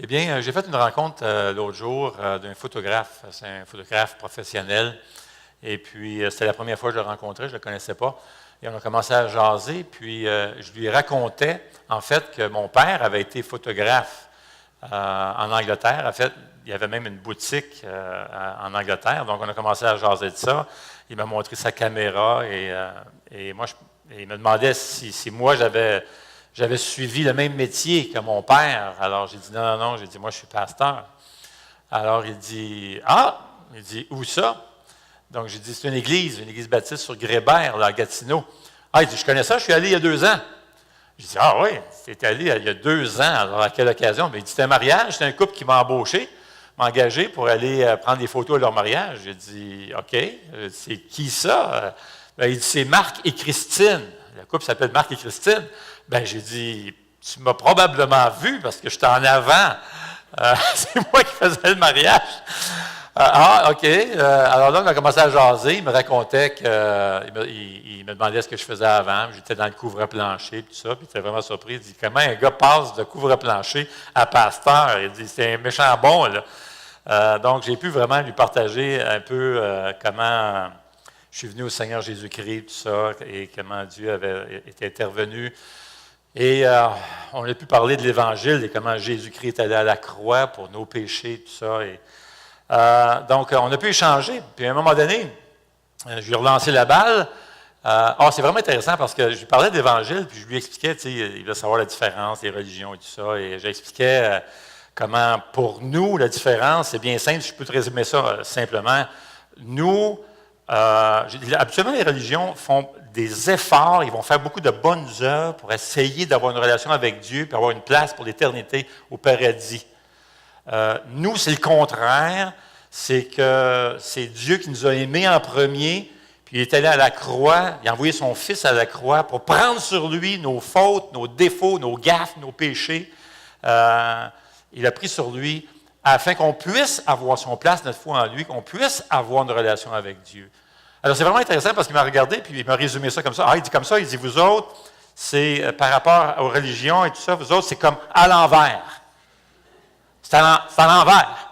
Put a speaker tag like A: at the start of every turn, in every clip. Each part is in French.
A: bien, j'ai fait une rencontre l'autre jour d'un photographe. C'est un photographe professionnel. Et puis, c'était la première fois que je le rencontrais, je ne le connaissais pas. Et on a commencé à jaser. Puis, je lui racontais, en fait, que mon père avait été photographe en Angleterre. En fait, il y avait même une boutique en Angleterre. Donc, on a commencé à jaser de ça. Il m'a montré sa caméra et moi, il me demandait si moi, j'avais suivi le même métier que mon père. Alors, j'ai dit non. J'ai dit, moi, je suis pasteur. Alors, il dit, il dit, où ça? Donc, j'ai dit, c'est une église baptiste sur Grébert, là, à Gatineau. Il dit, je connais ça, je suis allé il y a 2 ans. J'ai dit, oui, tu es allé il y a 2 ans. Alors, à quelle occasion? Bien, il dit, c'était un mariage, c'était un couple qui m'a engagé pour aller prendre des photos de leur mariage. J'ai dit, OK, c'est qui ça? Bien, il dit, c'est Marc et Christine. Le couple s'appelle Marc et Christine. Bien, j'ai dit, tu m'as probablement vu parce que j'étais en avant. C'est moi qui faisais le mariage. OK. Alors là, on a commencé à jaser. Il me racontait il me demandait ce que je faisais avant. J'étais dans le couvre-plancher, tout ça. Puis il était vraiment surpris. Il dit, comment un gars passe de couvre-plancher à pasteur? Il dit, c'est un méchant bon, là. Donc, j'ai pu vraiment lui partager un peu comment je suis venu au Seigneur Jésus-Christ, tout ça, et comment Dieu avait été intervenu. Et on a pu parler de l'Évangile et comment Jésus-Christ est allé à la croix pour nos péchés, tout ça. Et, donc, on a pu échanger. Puis, à un moment donné, je lui ai relancé la balle. C'est vraiment intéressant parce que je lui parlais de l'Évangile, puis je lui expliquais, tu sais, il veut savoir la différence des religions et tout ça. Et j'expliquais comment, pour nous, la différence, c'est bien simple. Je peux te résumer ça simplement. Nous, habituellement, les religions font des efforts, ils vont faire beaucoup de bonnes œuvres pour essayer d'avoir une relation avec Dieu, puis avoir une place pour l'éternité au paradis. Nous, c'est le contraire. C'est que c'est Dieu qui nous a aimés en premier, puis il est allé à la croix, il a envoyé son Fils à la croix pour prendre sur lui nos fautes, nos défauts, nos gaffes, nos péchés. Il a pris sur lui afin qu'on puisse avoir son place, notre foi en lui, qu'on puisse avoir une relation avec Dieu. Alors, c'est vraiment intéressant parce qu'il m'a regardé puis il m'a résumé ça comme ça. Il dit comme ça, il dit, vous autres, c'est par rapport aux religions et tout ça, vous autres, c'est comme à l'envers. C'est à l'envers.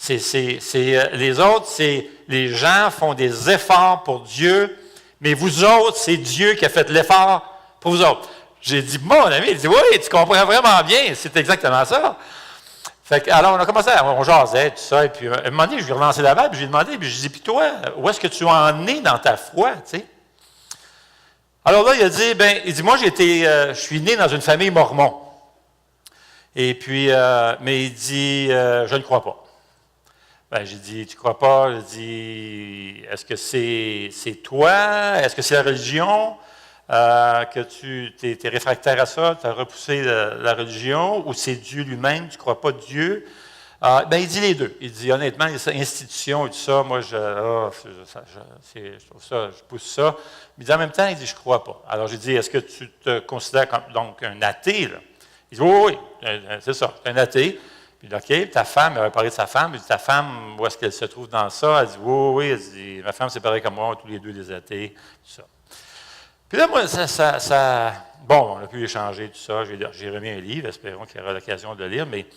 A: Les autres, c'est les gens font des efforts pour Dieu, mais vous autres, c'est Dieu qui a fait l'effort pour vous autres. J'ai dit, mon ami, il dit, oui, tu comprends vraiment bien, c'est exactement ça. Alors, on a commencé, on jasait, tout ça, et puis à un moment donné, je lui ai relancé la balle, puis je lui ai demandé, puis je lui ai dit, puis toi, où est-ce que tu en es dans ta foi, tu sais? Alors là, il a dit, moi, je suis né dans une famille mormon. Et puis, mais il dit, je ne crois pas. J'ai dit, tu ne crois pas? Il dit, est-ce que c'est toi? Est-ce que c'est la religion? Que tu es réfractaire à ça, tu as repoussé la religion, ou c'est Dieu lui-même, tu ne crois pas Dieu? Il dit les deux. Il dit, honnêtement, les institutions et tout ça, moi, je trouve ça, je pousse ça. Mais il dit, en même temps, il dit, je ne crois pas. Alors, j'ai dit, est-ce que tu te considères comme donc un athée, là? Il dit, oui, c'est ça, un athée. Puis, OK, ta femme, il avait parlé de sa femme. Il dit, ta femme, où est-ce qu'elle se trouve dans ça? Elle dit, oui. Elle dit, ma femme, c'est pareil comme moi, tous les deux des athées, tout ça. Puis là, moi, on a pu échanger tout ça. J'ai remis un livre, espérons qu'il y aura l'occasion de le lire, mais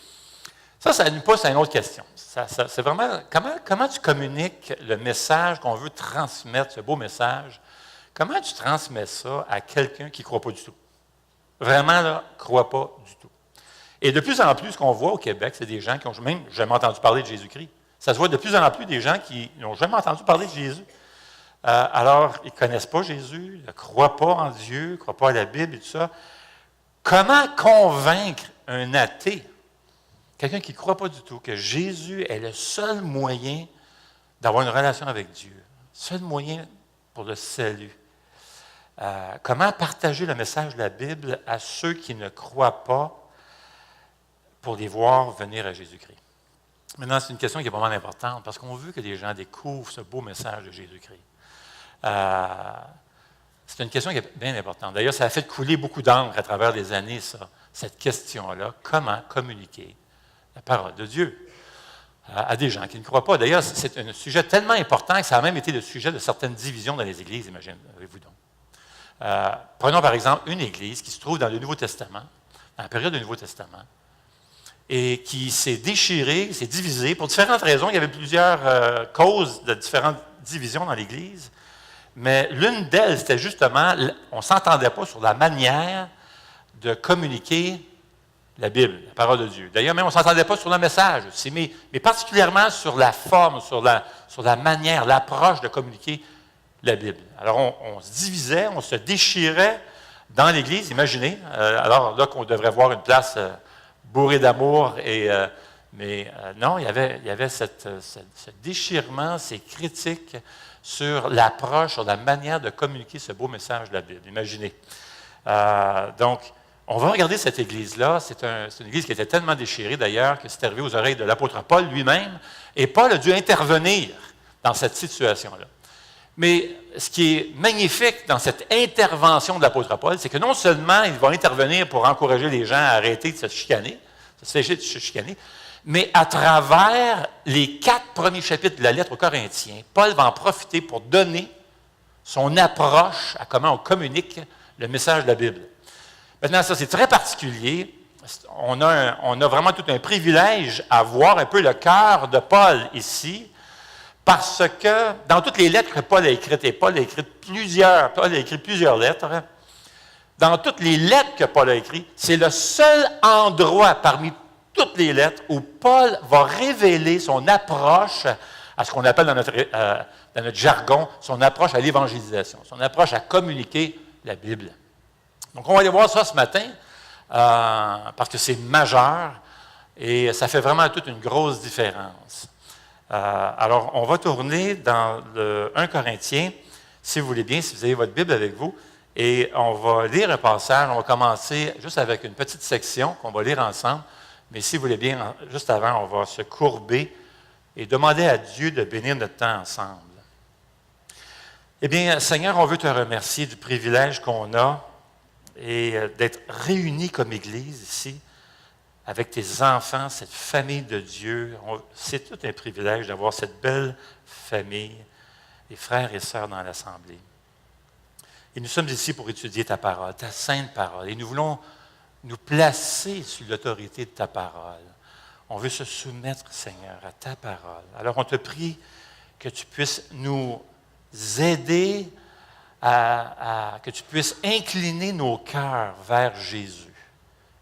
A: ça nous pousse à une autre question. C'est vraiment, comment tu communiques le message qu'on veut transmettre, ce beau message, comment tu transmets ça à quelqu'un qui ne croit pas du tout? Vraiment, là, ne croit pas du tout. Et de plus en plus, ce qu'on voit au Québec, c'est des gens qui n'ont même jamais entendu parler de Jésus-Christ. Ça se voit de plus en plus des gens qui n'ont jamais entendu parler de Jésus. Alors, ils ne connaissent pas Jésus, ils ne croient pas en Dieu, ne croient pas à la Bible et tout ça. Comment convaincre un athée, quelqu'un qui ne croit pas du tout, que Jésus est le seul moyen d'avoir une relation avec Dieu, le seul moyen pour le salut? Comment partager le message de la Bible à ceux qui ne croient pas pour les voir venir à Jésus-Christ? Maintenant, c'est une question qui est vraiment importante parce qu'on veut que les gens découvrent ce beau message de Jésus-Christ. C'est une question qui est bien importante. D'ailleurs, ça a fait couler beaucoup d'encre à travers les années, cette question-là. Comment communiquer la parole de Dieu à des gens qui ne croient pas? D'ailleurs, c'est un sujet tellement important que ça a même été le sujet de certaines divisions dans les églises, imaginez-vous donc. Prenons par exemple une église qui se trouve dans le Nouveau Testament, dans la période du Nouveau Testament, et qui s'est déchiré, s'est divisé pour différentes raisons. Il y avait plusieurs causes de différentes divisions dans l'Église, mais l'une d'elles, c'était justement, on ne s'entendait pas sur la manière de communiquer la Bible, la parole de Dieu. D'ailleurs, même on ne s'entendait pas sur le message aussi, mais particulièrement sur la forme, sur la manière, l'approche de communiquer la Bible. Alors, on se divisait, on se déchirait dans l'Église, imaginez. Alors là qu'on devrait voir une place bourrée d'amour, mais non, il y avait ce déchirement, ces critiques sur l'approche, sur la manière de communiquer ce beau message de la Bible. Imaginez. Donc, on va regarder cette Église-là. C'est une Église qui était tellement déchirée, d'ailleurs, que c'est arrivé aux oreilles de l'apôtre Paul lui-même. Et Paul a dû intervenir dans cette situation-là. Mais ce qui est magnifique dans cette intervention de l'apôtre Paul, c'est que non seulement il va intervenir pour encourager les gens à arrêter de se chicaner, mais à travers les 4 premiers chapitres de la lettre aux Corinthiens, Paul va en profiter pour donner son approche à comment on communique le message de la Bible. Maintenant, ça, c'est très particulier. On a vraiment tout un privilège à voir un peu le cœur de Paul ici, parce que dans toutes les lettres que Paul a écrites, et Paul a écrit plusieurs lettres, dans toutes les lettres que Paul a écrites, c'est le seul endroit parmi toutes les lettres où Paul va révéler son approche à ce qu'on appelle dans notre jargon, son approche à l'évangélisation, son approche à communiquer la Bible. Donc, on va aller voir ça ce matin, parce que c'est majeur et ça fait vraiment toute une grosse différence. Alors, on va tourner dans le 1 Corinthiens, si vous voulez bien, si vous avez votre Bible avec vous, et on va lire un passage. On va commencer juste avec une petite section qu'on va lire ensemble, mais si vous voulez bien, juste avant, on va se courber et demander à Dieu de bénir notre temps ensemble. Eh bien, Seigneur, on veut te remercier du privilège qu'on a et d'être réunis comme Église ici, avec tes enfants, cette famille de Dieu. C'est tout un privilège d'avoir cette belle famille, les frères et sœurs dans l'Assemblée. Et nous sommes ici pour étudier ta parole, ta sainte parole. Et nous voulons nous placer sous l'autorité de ta parole. On veut se soumettre, Seigneur, à ta parole. Alors, on te prie que tu puisses nous aider que tu puisses incliner nos cœurs vers Jésus.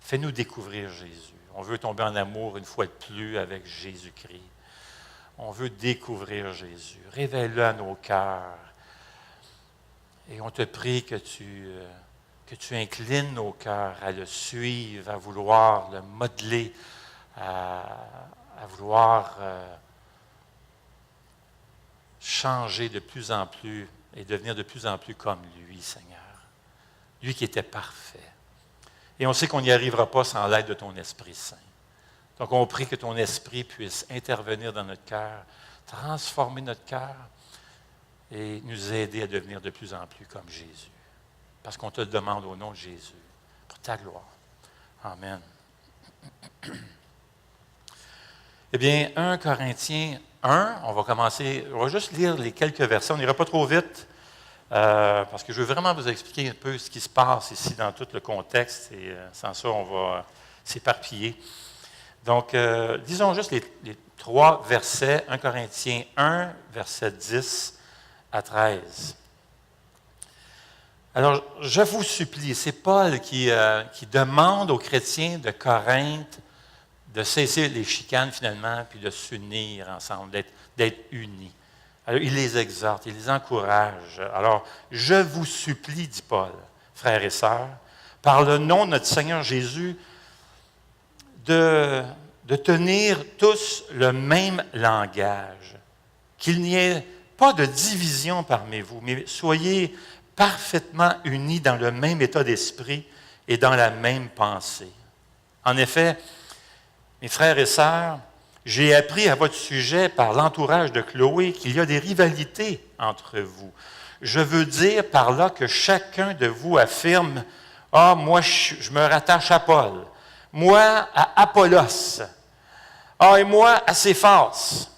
A: Fais-nous découvrir Jésus. On veut tomber en amour une fois de plus avec Jésus-Christ. On veut découvrir Jésus. Révèle-le à nos cœurs. Et on te prie que tu inclines nos cœurs à le suivre, à vouloir le modeler, à vouloir changer de plus en plus et devenir de plus en plus comme lui, Seigneur. Lui qui était parfait. Et on sait qu'on n'y arrivera pas sans l'aide de ton Esprit Saint. Donc, on prie que ton Esprit puisse intervenir dans notre cœur, transformer notre cœur et nous aider à devenir de plus en plus comme Jésus. Parce qu'on te le demande au nom de Jésus, pour ta gloire. Amen. Eh bien, 1 Corinthiens 1, on va juste lire les quelques versets. On n'ira pas trop vite, parce que je veux vraiment vous expliquer un peu ce qui se passe ici dans tout le contexte, et sans ça, on va s'éparpiller. Donc, disons juste les 3 versets, 1 Corinthiens 1, versets 10 à 13. Alors, je vous supplie, c'est Paul qui demande aux chrétiens de Corinthe de cesser les chicanes finalement, puis de s'unir ensemble, d'être unis. Alors, il les exhorte, il les encourage. Alors, je vous supplie, dit Paul, frères et sœurs, par le nom de notre Seigneur Jésus, de tenir tous le même langage, qu'il n'y ait pas de division parmi vous, mais soyez parfaitement unis dans le même état d'esprit et dans la même pensée. En effet, mes frères et sœurs, j'ai appris à votre sujet par l'entourage de Chloé qu'il y a des rivalités entre vous. Je veux dire par là que chacun de vous affirme « Ah, moi, je me rattache à Paul. Moi, à Apollos. Ah, et moi, à Céphas. »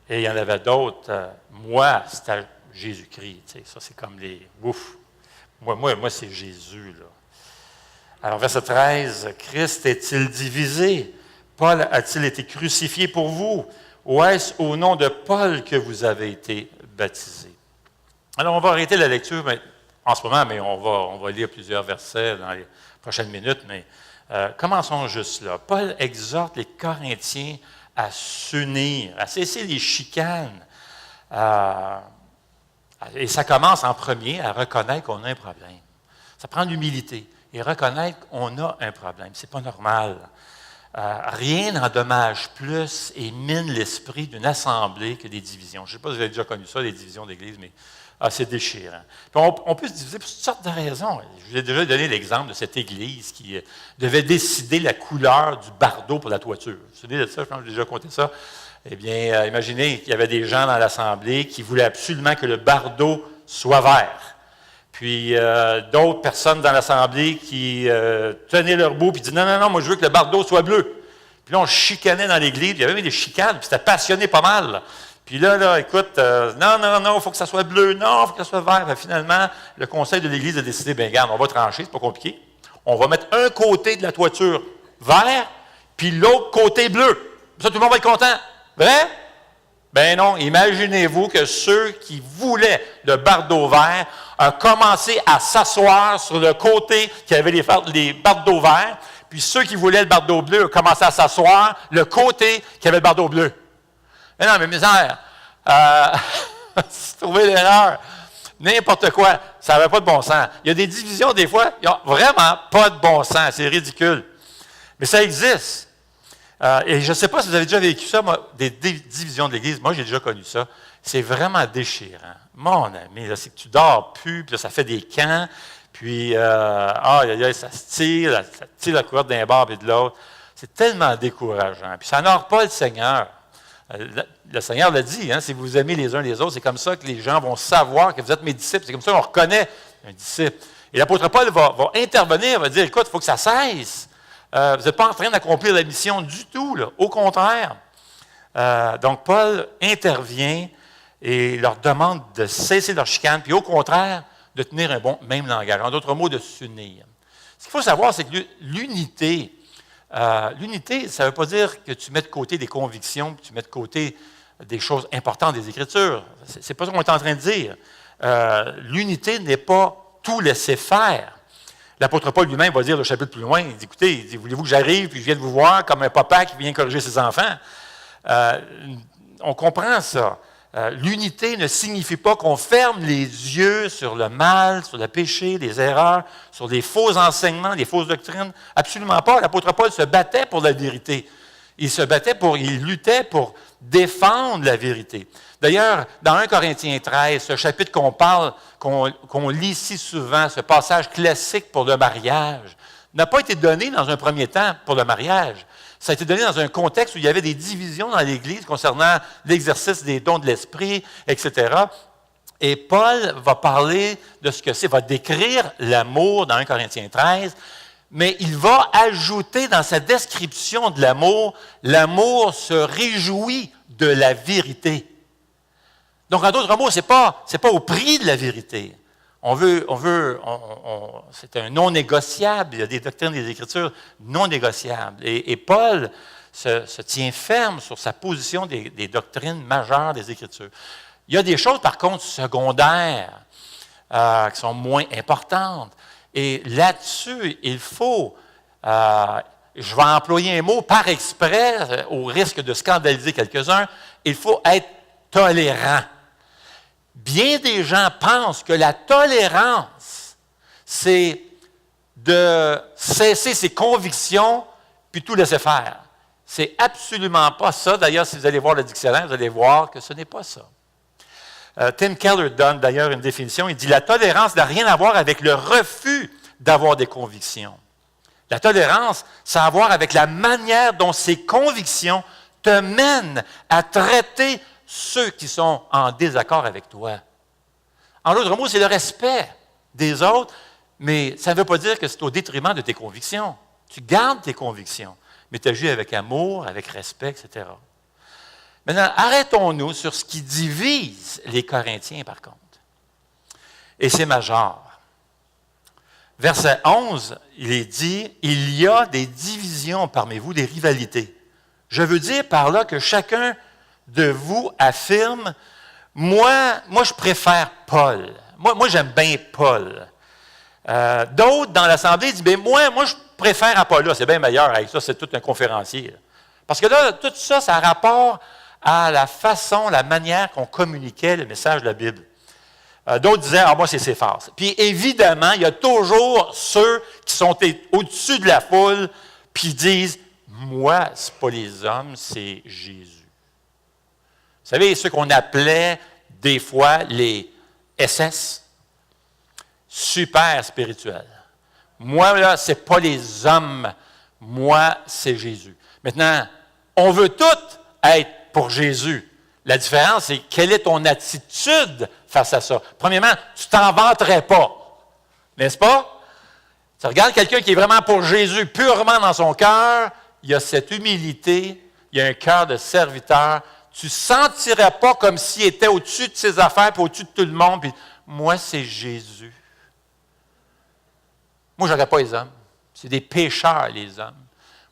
A: Et il y en avait d'autres. Moi, c'était Jésus-Christ. Tu sais, ça, c'est comme les « ouf ». Moi, c'est Jésus, là. Alors, verset 13, « Christ est-il divisé? Paul a-t-il été crucifié pour vous? Ou est-ce au nom de Paul que vous avez été baptisés? Alors, on va arrêter la lecture en ce moment, mais on va lire plusieurs versets dans les prochaines minutes. Mais commençons juste là. Paul exhorte les Corinthiens à s'unir, à cesser les chicanes. Et ça commence en premier à reconnaître qu'on a un problème. Ça prend l'humilité et reconnaître qu'on a un problème. Ce n'est pas normal. Rien n'endommage plus et mine l'esprit d'une assemblée que des divisions. Je ne sais pas si vous avez déjà connu ça, les divisions d'Église, mais c'est déchirant. Puis on peut se diviser pour toutes sortes de raisons. Je vous ai déjà donné l'exemple de cette Église qui devait décider la couleur du bardeau pour la toiture. Vous vous souvenez de ça? Je pense que j'ai déjà compté ça. Eh bien, imaginez qu'il y avait des gens dans l'Assemblée qui voulaient absolument que le bardeau soit vert. Puis d'autres personnes dans l'Assemblée qui tenaient leur bout et disaient « Non, moi je veux que le bardeau soit bleu. » Puis là, on chicanait dans l'Église, il y avait même des chicanes, puis c'était passionné pas mal. Là. Puis là, écoute, non, il faut que ça soit bleu, non, il faut que ça soit vert. Puis finalement, le conseil de l'Église a décidé, bien regarde, on va trancher, c'est pas compliqué. On va mettre un côté de la toiture vert, puis l'autre côté bleu. Ça, tout le monde va être content. Vrai? Ben non, imaginez-vous que ceux qui voulaient le bardeau vert ont commencé à s'asseoir sur le côté qui avait les bardeaux verts, puis ceux qui voulaient le bardeau bleu ont commencé à s'asseoir le côté qui avait le bardeau bleu. Mais non, mais misère, c'est trouver l'erreur. N'importe quoi, ça n'avait pas de bon sens. Il y a des divisions, des fois, ils n'ont vraiment pas de bon sens, c'est ridicule. Mais ça existe. Et je ne sais pas si vous avez déjà vécu ça, moi, des divisions de l'Église. Moi, j'ai déjà connu ça. C'est vraiment déchirant. Mon ami, là, c'est que tu dors plus, puis là, ça fait des camps, puis ça se tire la couverte d'un bord et de l'autre. C'est tellement décourageant. Puis ça n'honore pas le Seigneur. Le Seigneur l'a dit, hein, si vous vous aimez les uns les autres, c'est comme ça que les gens vont savoir que vous êtes mes disciples. C'est comme ça qu'on reconnaît un disciple. Et l'apôtre Paul va intervenir, va dire, écoute, il faut que ça cesse. Vous n'êtes pas en train d'accomplir la mission du tout, là. Au contraire. Donc, Paul intervient et leur demande de cesser leur chicane, puis au contraire, de tenir un bon même langage. En d'autres mots, de s'unir. Ce qu'il faut savoir, c'est que l'unité, ça ne veut pas dire que tu mets de côté des convictions, que tu mets de côté des choses importantes des Écritures. Ce n'est pas ça qu'on est en train de dire. L'unité n'est pas tout laisser faire. L'apôtre Paul lui-même va dire le chapitre plus loin, il dit, écoutez, voulez-vous que j'arrive puis je vienne vous voir comme un papa qui vient corriger ses enfants? On comprend ça. L'unité ne signifie pas qu'on ferme les yeux sur le mal, sur le péché, les erreurs, sur les faux enseignements, les fausses doctrines. Absolument pas. L'apôtre Paul se battait pour la vérité. Il luttait pour défendre la vérité. D'ailleurs, dans 1 Corinthiens 13, ce chapitre qu'on lit si souvent, ce passage classique pour le mariage, n'a pas été donné dans un premier temps pour le mariage. Ça a été donné dans un contexte où il y avait des divisions dans l'Église concernant l'exercice des dons de l'Esprit, etc. Et Paul va parler de ce que c'est, va décrire l'amour dans 1 Corinthiens 13, mais il va ajouter dans sa description de l'amour se réjouit de la vérité. Donc, en d'autres mots, c'est pas au prix de la vérité. C'est un non négociable. Il y a des doctrines des Écritures non négociables. Et Paul se tient ferme sur sa position des doctrines majeures des Écritures. Il y a des choses, par contre, secondaires, qui sont moins importantes. Et là-dessus, il faut, je vais employer un mot par exprès, au risque de scandaliser quelques-uns, il faut être tolérant. Bien des gens pensent que la tolérance, c'est de cesser ses convictions puis tout laisser faire. C'est absolument pas ça. D'ailleurs, si vous allez voir le dictionnaire, vous allez voir que ce n'est pas ça. Tim Keller donne d'ailleurs une définition. Il dit « La tolérance n'a rien à voir avec le refus d'avoir des convictions. La tolérance, ça a à voir avec la manière dont ces convictions te mènent à traiter ceux qui sont en désaccord avec toi. » En d'autres mots, c'est le respect des autres, mais ça ne veut pas dire que c'est au détriment de tes convictions. Tu gardes tes convictions, mais tu agis avec amour, avec respect, etc. Maintenant, arrêtons-nous sur ce qui divise les Corinthiens, par contre. Et c'est majeur. Verset 11, il est dit, « Il y a des divisions parmi vous, des rivalités. Je veux dire par là que chacun de vous affirme, moi je préfère Paul. Moi j'aime bien Paul. D'autres dans l'Assemblée disent, moi je préfère Apollos, c'est bien meilleur avec ça, c'est tout un conférencier. Là. Parce que là, tout ça, ça a rapport à la façon, la manière qu'on communiquait le message de la Bible. D'autres disaient, moi c'est Céphas. Puis évidemment, il y a toujours ceux qui sont au-dessus de la foule, puis disent, moi, ce n'est pas les hommes, c'est Jésus. Vous savez, ceux qu'on appelait des fois les SS, super spirituels. Moi, là, ce n'est pas les hommes, moi, c'est Jésus. Maintenant, on veut tous être pour Jésus. La différence, c'est quelle est ton attitude face à ça. Premièrement, tu ne t'en vanterais pas, n'est-ce pas? Tu regardes quelqu'un qui est vraiment pour Jésus, purement dans son cœur, il y a cette humilité, il y a un cœur de serviteur. Tu ne sentirais pas comme s'il était au-dessus de ses affaires, puis au-dessus de tout le monde, puis moi, c'est Jésus. Moi, je n'aurais pas les hommes. C'est des pécheurs, les hommes.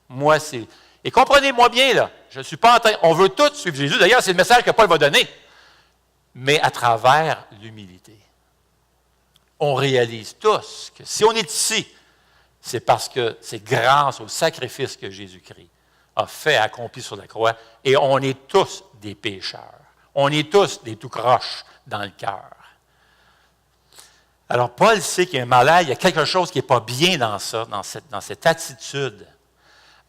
A: Moi, c'est... Et comprenez-moi bien, là, je ne suis pas en train... On veut tous suivre Jésus. D'ailleurs, c'est le message que Paul va donner. Mais à travers l'humilité. On réalise tous que si on est ici, c'est parce que c'est grâce au sacrifice que Jésus-Christ a fait, accompli sur la croix. Et on est tous des pécheurs. On est tous des tout croches dans le cœur. Alors, Paul sait qu'il y a un malaise, il y a quelque chose qui n'est pas bien dans ça, dans cette attitude.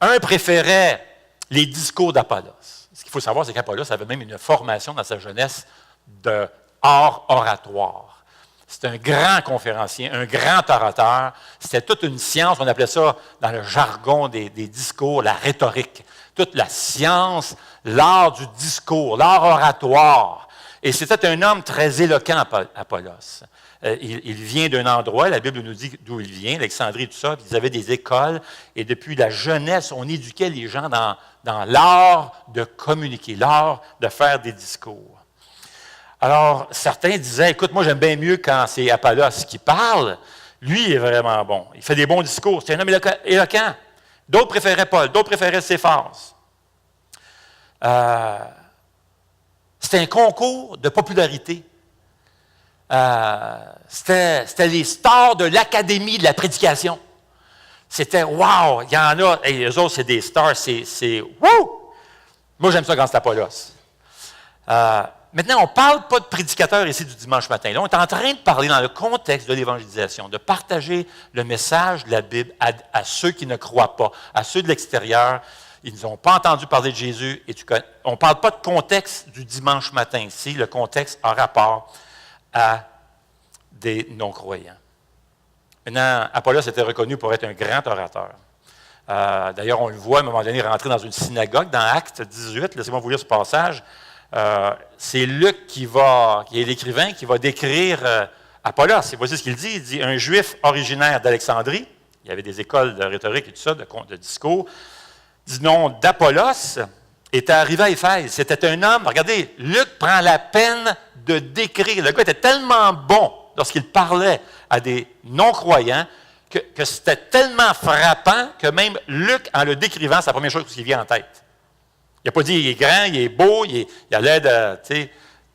A: Un préférait les discours d'Apollos. Ce qu'il faut savoir, c'est qu'Apollos avait même une formation dans sa jeunesse de art oratoire. C'est un grand conférencier, un grand orateur. C'était toute une science, on appelait ça dans le jargon des discours, la rhétorique. Toute la science, l'art du discours, l'art oratoire. Et c'était un homme très éloquent, Apollos. Il vient d'un endroit, la Bible nous dit d'où il vient, Alexandrie, tout ça, puis ils avaient des écoles, et depuis la jeunesse, on éduquait les gens dans l'art de communiquer, l'art de faire des discours. Alors, certains disaient, écoute, moi j'aime bien mieux quand c'est Apollos qui parle, lui il est vraiment bon, il fait des bons discours, c'est un homme éloquent. D'autres préféraient Paul, d'autres préféraient Céphas. C'était un concours de popularité. C'était les stars de l'Académie de la prédication. C'était « wow », il y en a, et eux autres, c'est des stars, c'est « wouh ». Moi, j'aime ça quand c'est Apollos. Maintenant, on ne parle pas de prédicateurs ici du dimanche matin. Là, on est en train de parler dans le contexte de l'évangélisation, de partager le message de la Bible à ceux qui ne croient pas, à ceux de l'extérieur. Ils n'ont pas entendu parler de Jésus. On ne parle pas de contexte du dimanche matin ici. Le contexte a rapport à des non-croyants. Maintenant, Apollos était reconnu pour être un grand orateur. D'ailleurs, on le voit à un moment donné rentrer dans une synagogue, dans Actes 18. Laissez-moi vous lire ce passage. C'est Luc qui est l'écrivain, qui va décrire Apollos. Et voici ce qu'il dit. Il dit, un juif originaire d'Alexandrie, il y avait des écoles de rhétorique et tout ça, de discours, du nom d'Apollos, était arrivé à Éphèse. C'était un homme, regardez, Luc prend la peine de décrire. Le gars était tellement bon lorsqu'il parlait à des non-croyants que c'était tellement frappant que même Luc, en le décrivant, c'est la première chose qui vient en tête. Il n'a pas dit il est grand, il est beau, il a l'air de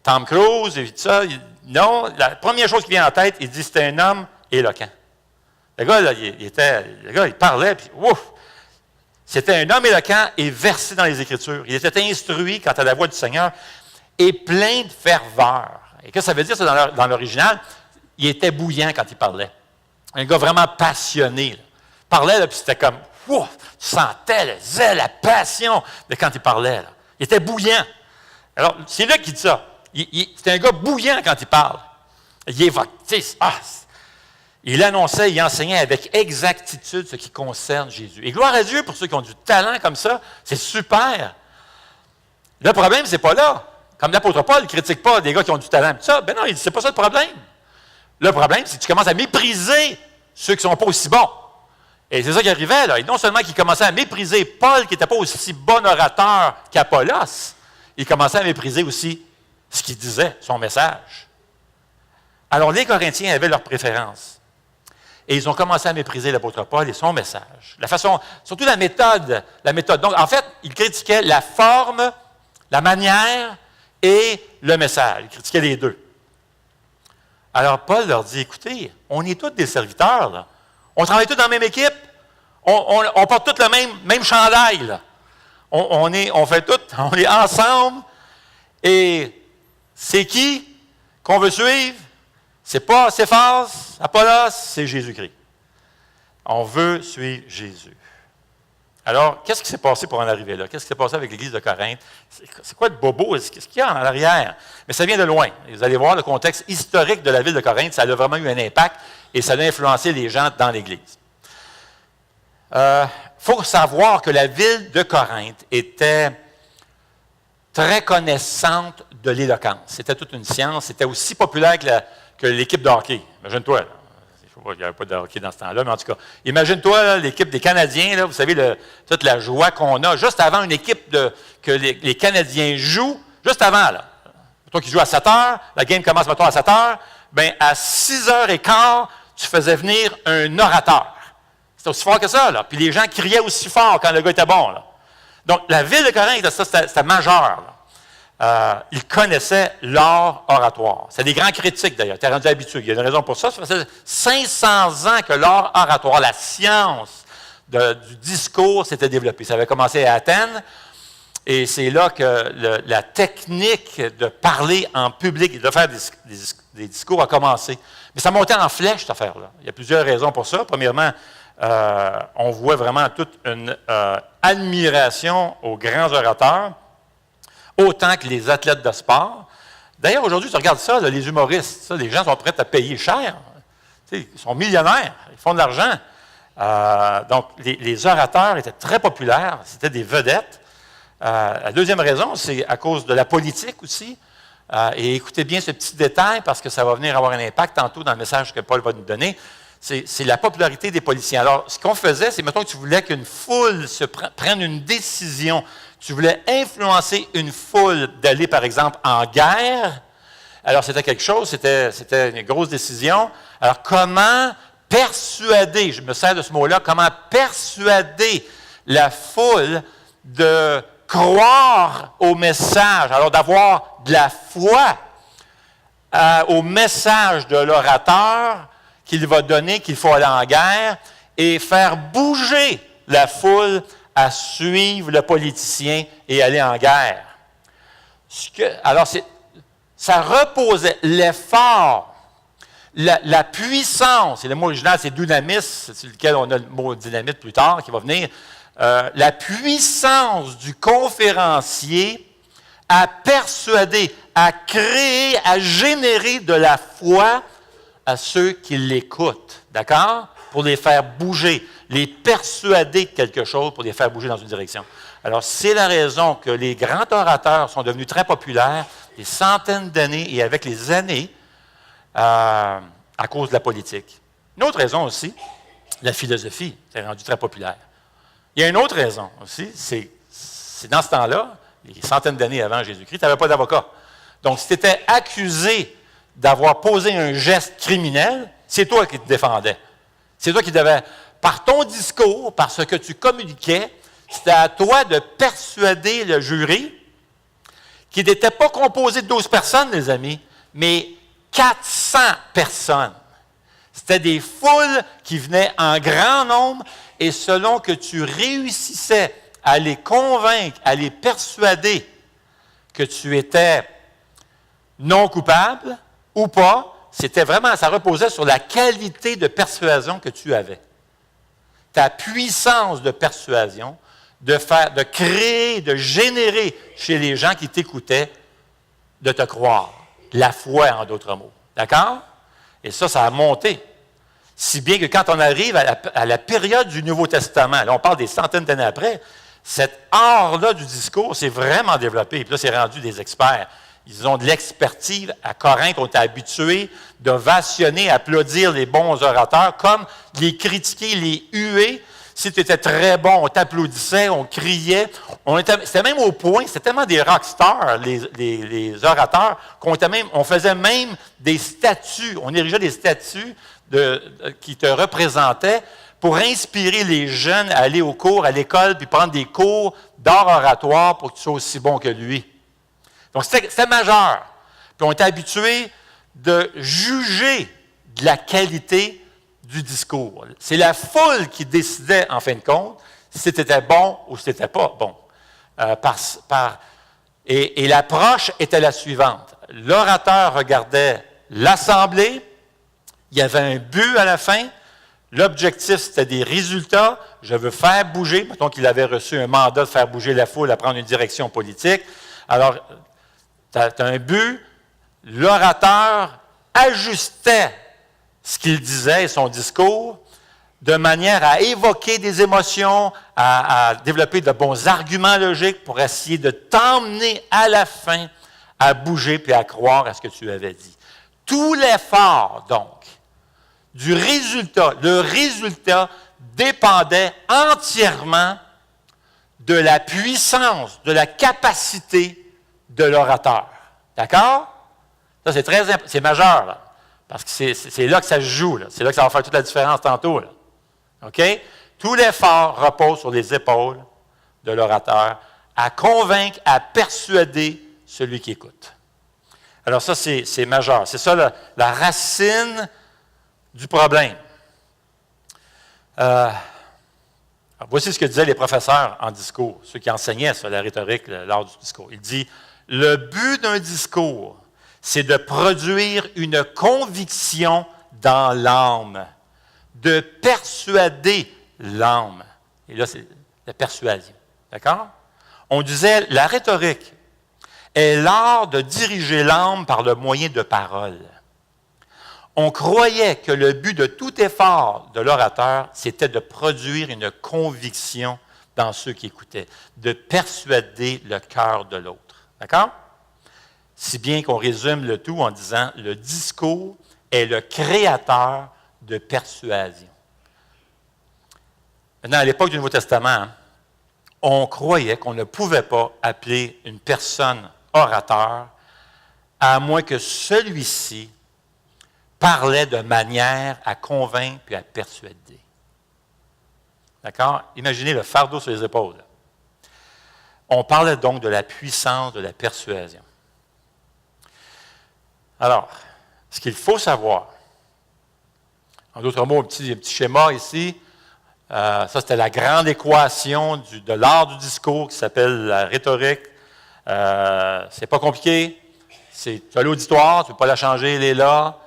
A: Tom Cruise et tout ça. Non, la première chose qui vient en tête, il dit c'était un homme éloquent. Le gars, là, il parlait, puis ouf! C'était un homme éloquent et versé dans les Écritures. Il était instruit quant à la voix du Seigneur et plein de ferveur. Et qu'est-ce que ça veut dire, ça, dans l'original? Il était bouillant quand il parlait. Un gars vraiment passionné. Là. Il parlait, là, puis c'était comme, ouf, tu sentais le zèle, la passion de quand il parlait. Là. Il était bouillant. Alors, c'est là qu'il dit ça. C'est un gars bouillant quand il parle. Il évoque, il annonçait, il enseignait avec exactitude ce qui concerne Jésus. Et gloire à Dieu pour ceux qui ont du talent comme ça, c'est super. Le problème, c'est pas là. Comme l'apôtre Paul ne critique pas des gars qui ont du talent. Ça, ben non, il dit, c'est pas ça le problème. Le problème, c'est que tu commences à mépriser ceux qui ne sont pas aussi bons. Et c'est ça qui arrivait, là. Et non seulement qu'il commençait à mépriser Paul, qui n'était pas aussi bon orateur qu'Apollos, il commençait à mépriser aussi ce qu'il disait, son message. Alors, les Corinthiens avaient leurs préférences. Et ils ont commencé à mépriser l'apôtre Paul et son message. La façon, surtout la méthode. Donc, en fait, ils critiquaient la forme, la manière et le message. Ils critiquaient les deux. Alors, Paul leur dit, écoutez, on est tous des serviteurs, là. On travaille tous dans la même équipe. On porte tous le même chandail, là. On est ensemble. Et c'est qui qu'on veut suivre? C'est pas Céphas, Apollos, c'est Jésus-Christ. On veut suivre Jésus. Alors, qu'est-ce qui s'est passé pour en arriver là? Qu'est-ce qui s'est passé avec l'Église de Corinthe? C'est quoi le bobo? Qu'est-ce qu'il y a en arrière? Mais ça vient de loin. Vous allez voir le contexte historique de la ville de Corinthe, ça a vraiment eu un impact et ça a influencé les gens dans l'Église. Il faut savoir que la ville de Corinthe était très connaissante de l'éloquence. C'était toute une science. C'était aussi populaire que l'équipe de hockey. Imagine-toi, là. Il n'y avait pas de hockey dans ce temps-là, mais en tout cas, imagine-toi là, l'équipe des Canadiens, là, vous savez, toute la joie qu'on a, juste avant une équipe que les Canadiens jouent, juste avant, là. Toi qui joues à 7 heures, la game commence, mettons, à 7 heures, bien, à 6h15, tu faisais venir un orateur. C'était aussi fort que ça, là. Puis les gens criaient aussi fort quand le gars était bon, là. Donc, la ville de Corinthe, ça, c'était majeur, là. Ils connaissaient l'art oratoire. C'est des grands critiques, d'ailleurs. Tu es rendu habitué. Il y a une raison pour ça. Ça faisait 500 ans que l'art oratoire, la science du discours s'était développée. Ça avait commencé à Athènes. Et c'est là que la technique de parler en public et de faire des discours a commencé. Mais ça montait en flèche, cette affaire-là. Il y a plusieurs raisons pour ça. Premièrement, on voit vraiment toute une admiration aux grands orateurs, autant que les athlètes de sport. D'ailleurs, aujourd'hui, tu regardes ça, là, les humoristes, ça, les gens sont prêts à payer cher. Tu sais, ils sont millionnaires, ils font de l'argent. Donc, les orateurs étaient très populaires, c'était des vedettes. La deuxième raison, c'est à cause de la politique aussi. Et écoutez bien ce petit détail parce que ça va venir avoir un impact tantôt dans le message que Paul va nous donner. C'est la popularité des politiciens. Alors, ce qu'on faisait, c'est, mettons que tu voulais qu'une foule prenne une décision. Tu voulais influencer une foule d'aller, par exemple, en guerre. Alors, c'était quelque chose, c'était une grosse décision. Alors, comment persuader, je me sers de ce mot-là, comment persuader la foule de croire au message, alors d'avoir de la foi au message de l'orateur qu'il va donner, qu'il faut aller en guerre, et faire bouger la foule à suivre le politicien et aller en guerre. Alors, ça reposait l'effort, la puissance, et le mot original, c'est dynamis, c'est lequel on a le mot dynamite plus tard, qui va venir, la puissance du conférencier à persuader, à créer, à générer de la foi à ceux qui l'écoutent, d'accord? Pour les faire bouger, les persuader de quelque chose pour les faire bouger dans une direction. Alors, c'est la raison que les grands orateurs sont devenus très populaires, des centaines d'années et avec les années, à cause de la politique. Une autre raison aussi, la philosophie s'est rendue très populaire. Il y a une autre raison aussi, c'est dans ce temps-là, les centaines d'années avant Jésus-Christ, tu n'avais pas d'avocat. Donc, si tu étais accusé d'avoir posé un geste criminel, c'est toi qui te défendais. C'est toi qui devais, par ton discours, par ce que tu communiquais, c'était à toi de persuader le jury, qui n'était pas composé de 12 personnes, les amis, mais 400 personnes. C'était des foules qui venaient en grand nombre, et selon que tu réussissais à les convaincre, à les persuader que tu étais non coupable ou pas, c'était vraiment, ça reposait sur la qualité de persuasion que tu avais. Ta puissance de persuasion, de créer, de générer chez les gens qui t'écoutaient, de te croire. La foi, en d'autres mots. D'accord? Et ça a monté. Si bien que quand on arrive à la période du Nouveau Testament, là on parle des centaines d'années après, cet art-là du discours s'est vraiment développé. Et puis là, c'est rendu des experts. Ils ont de l'expertise. À Corinthe, on était habitués d'ovationner, applaudir les bons orateurs, comme les critiquer, les huer. Si tu étais très bon, on t'applaudissait, on criait. C'était même au point, c'était tellement des rockstars, les orateurs, on faisait même des statues, on érigeait des statues qui te représentaient pour inspirer les jeunes à aller au cours, à l'école, puis prendre des cours d'art oratoire pour que tu sois aussi bon que lui. Donc, c'était majeur. Puis on était habitué de juger de la qualité du discours. C'est la foule qui décidait, en fin de compte, si c'était bon ou si c'était pas bon. Et l'approche était la suivante. L'orateur regardait l'assemblée, il y avait un but à la fin, l'objectif c'était des résultats, je veux faire bouger, mettons qu'il avait reçu un mandat de faire bouger la foule à prendre une direction politique. Alors, tu as un but, l'orateur ajustait ce qu'il disait et son discours de manière à évoquer des émotions, à développer de bons arguments logiques pour essayer de t'emmener à la fin à bouger puis à croire à ce que tu avais dit. Tout l'effort, donc, du résultat, le résultat dépendait entièrement de la puissance, de la capacité de l'orateur. D'accord? Ça, c'est majeur, là. Parce que c'est là que ça se joue, là. C'est là que ça va faire toute la différence tantôt, là. OK? Tout l'effort repose sur les épaules de l'orateur à convaincre, à persuader celui qui écoute. Alors ça, c'est majeur. C'est ça la racine du problème. Voici ce que disaient les professeurs en discours, ceux qui enseignaient sur la rhétorique lors du discours. Il dit, le but d'un discours, c'est de produire une conviction dans l'âme, de persuader l'âme. Et là, c'est la persuasion. D'accord? On disait, la rhétorique est l'art de diriger l'âme par le moyen de paroles. On croyait que le but de tout effort de l'orateur, c'était de produire une conviction dans ceux qui écoutaient, de persuader le cœur de l'autre. D'accord? Si bien qu'on résume le tout en disant, le discours est le créateur de persuasion. Maintenant, à l'époque du Nouveau Testament, on croyait qu'on ne pouvait pas appeler une personne orateur à moins que celui-ci parlait de manière à convaincre et à persuader. D'accord? Imaginez le fardeau sur les épaules. On parlait donc de la puissance de la persuasion. Alors, ce qu'il faut savoir, en d'autres mots, un petit schéma ici, ça c'était la grande équation de l'art du discours qui s'appelle la rhétorique. C'est pas compliqué, tu as l'auditoire, tu ne peux pas la changer, elle est là,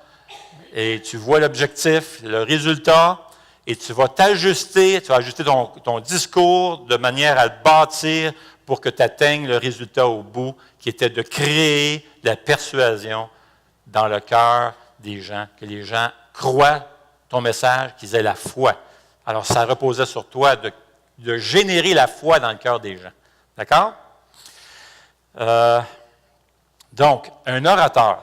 A: et tu vois l'objectif, le résultat, et tu vas t'ajuster, tu vas ajuster ton discours de manière à le bâtir pour que tu atteignes le résultat au bout, qui était de créer la persuasion dans le cœur des gens, que les gens croient ton message, qu'ils aient la foi. Alors, ça reposait sur toi de générer la foi dans le cœur des gens. D'accord? Donc, un orateur,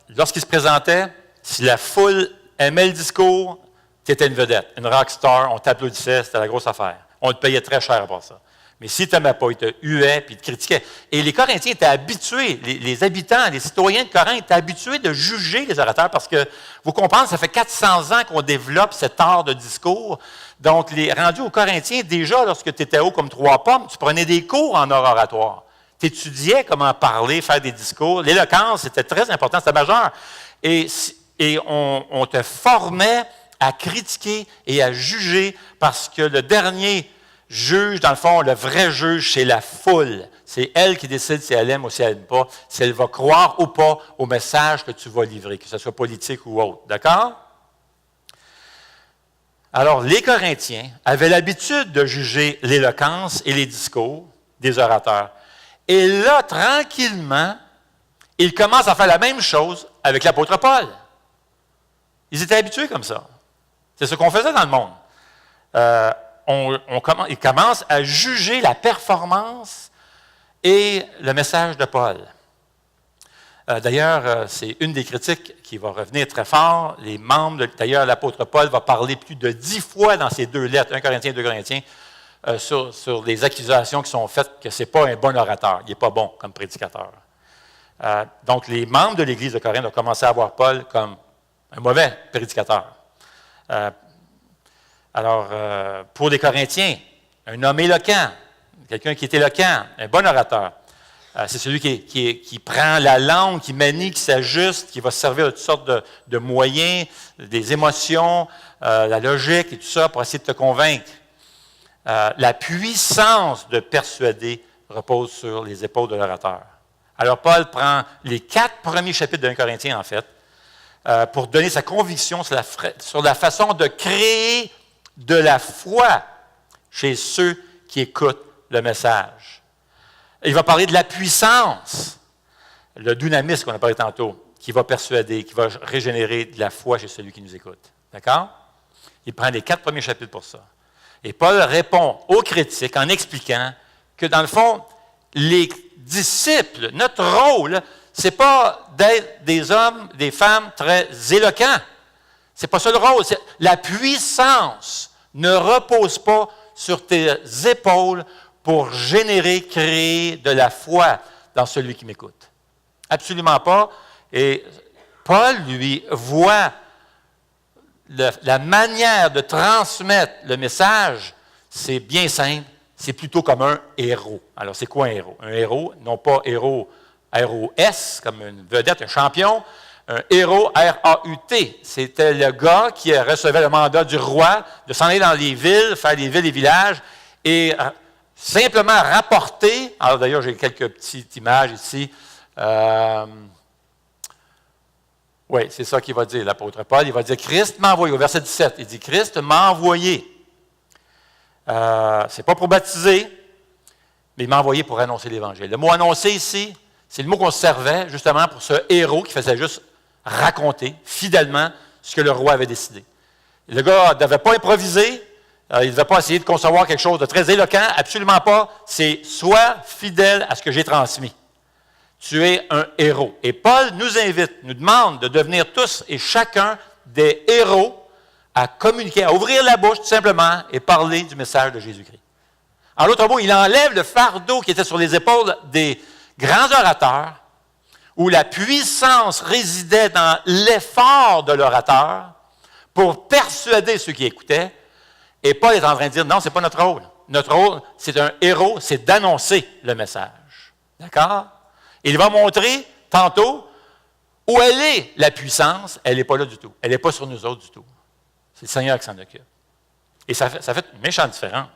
A: lorsqu'il se présentait, si la foule aimait le discours, tu étais une vedette, une rockstar, on t'applaudissait, c'était la grosse affaire. On te payait très cher pour ça. Mais s'il ne t'aimait pas, il te huait puis il te critiquait. Et les Corinthiens étaient habitués, les habitants, les citoyens de Corinthe étaient habitués de juger les orateurs parce que, vous comprenez, ça fait 400 ans qu'on développe cet art de discours. Donc, rendus aux Corinthiens, déjà, lorsque tu étais haut comme 3 pommes, tu prenais des cours en art oratoire. Tu étudiais comment parler, faire des discours. L'éloquence, c'était très important, c'était majeur. Et on te formait à critiquer et à juger parce que le dernier juge, dans le fond, le vrai juge, c'est la foule. C'est elle qui décide si elle aime ou si elle n'aime pas, si elle va croire ou pas au message que tu vas livrer, que ce soit politique ou autre. D'accord? Alors, les Corinthiens avaient l'habitude de juger l'éloquence et les discours des orateurs. Et là, tranquillement, ils commencent à faire la même chose avec l'apôtre Paul. Ils étaient habitués comme ça. C'est ce qu'on faisait dans le monde. Ils commencent à juger la performance et le message de Paul. D'ailleurs, c'est une des critiques qui va revenir très fort. Les membres, d'ailleurs, l'apôtre Paul va parler plus de 10 fois dans ces 2 lettres, 1 Corinthiens et 2 Corinthiens, sur les accusations qui sont faites que ce n'est pas un bon orateur, il n'est pas bon comme prédicateur. Donc, les membres de l'Église de Corinthe ont commencé à voir Paul comme un mauvais prédicateur. Pour les Corinthiens, un homme éloquent, quelqu'un qui est éloquent, un bon orateur, c'est celui qui prend la langue, qui manie, qui s'ajuste, qui va se servir de toutes sortes de moyens, des émotions, la logique et tout ça pour essayer de te convaincre. La puissance de persuader repose sur les épaules de l'orateur. Alors, Paul prend les 4 premiers chapitres de 1 Corinthiens, en fait, pour donner sa conviction sur la façon de créer de la foi chez ceux qui écoutent le message. Il va parler de la puissance, le dynamisme qu'on a parlé tantôt, qui va persuader, qui va régénérer de la foi chez celui qui nous écoute. D'accord? Il prend les 4 premiers chapitres pour ça. Et Paul répond aux critiques en expliquant que, dans le fond, les disciples, notre rôle, ce n'est pas d'être des hommes, des femmes très éloquents. Ce n'est pas ça le rôle. La puissance ne repose pas sur tes épaules pour générer, créer de la foi dans celui qui m'écoute. Absolument pas. Et Paul, lui, voit la manière de transmettre le message, c'est bien simple, c'est plutôt comme un héros. Alors, c'est quoi un héros? Un héros, non pas héros, R-O-S, comme une vedette, un champion. Un héros, R-A-U-T. C'était le gars qui recevait le mandat du roi de s'en aller dans les villes, faire les villes et villages, et simplement rapporter. Alors, d'ailleurs, j'ai quelques petites images ici. Oui, c'est ça qu'il va dire, l'apôtre Paul. Il va dire, Christ m'a envoyé. Au verset 17, il dit, Christ m'a envoyé. Ce n'est pas pour baptiser, mais il m'a envoyé pour annoncer l'Évangile. Le mot annoncer ici, c'est le mot qu'on servait justement pour ce héros qui faisait juste raconter fidèlement ce que le roi avait décidé. Le gars ne devait pas improviser, il ne devait pas essayer de concevoir quelque chose de très éloquent, absolument pas. C'est sois fidèle à ce que j'ai transmis. Tu es un héros. Et Paul nous invite, nous demande de devenir tous et chacun des héros à communiquer, à ouvrir la bouche tout simplement et parler du message de Jésus-Christ. En l'autre mot, il enlève le fardeau qui était sur les épaules des grands orateurs, où la puissance résidait dans l'effort de l'orateur pour persuader ceux qui écoutaient. Et Paul est en train de dire, non, ce n'est pas notre rôle. Notre rôle, c'est un héros, c'est d'annoncer le message. D'accord? Il va montrer tantôt où elle est, la puissance. Elle n'est pas là du tout. Elle n'est pas sur nous autres du tout. C'est le Seigneur qui s'en occupe. Et ça fait une méchante différence.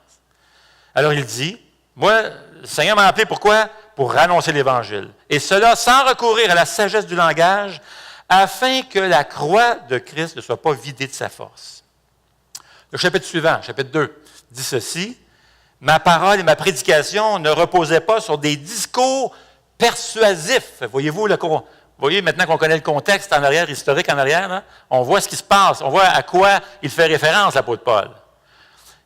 A: Alors il dit, moi, le Seigneur m'a appelé pourquoi? Pour annoncer l'Évangile. Et cela sans recourir à la sagesse du langage, afin que la croix de Christ ne soit pas vidée de sa force. Le chapitre suivant, chapitre 2, dit ceci, « Ma parole et ma prédication ne reposaient pas sur des discours persuasifs. » Voyez-vous, vous voyez maintenant qu'on connaît le contexte en arrière, historique en arrière, là, on voit ce qui se passe, on voit à quoi il fait référence, l'apôtre Paul.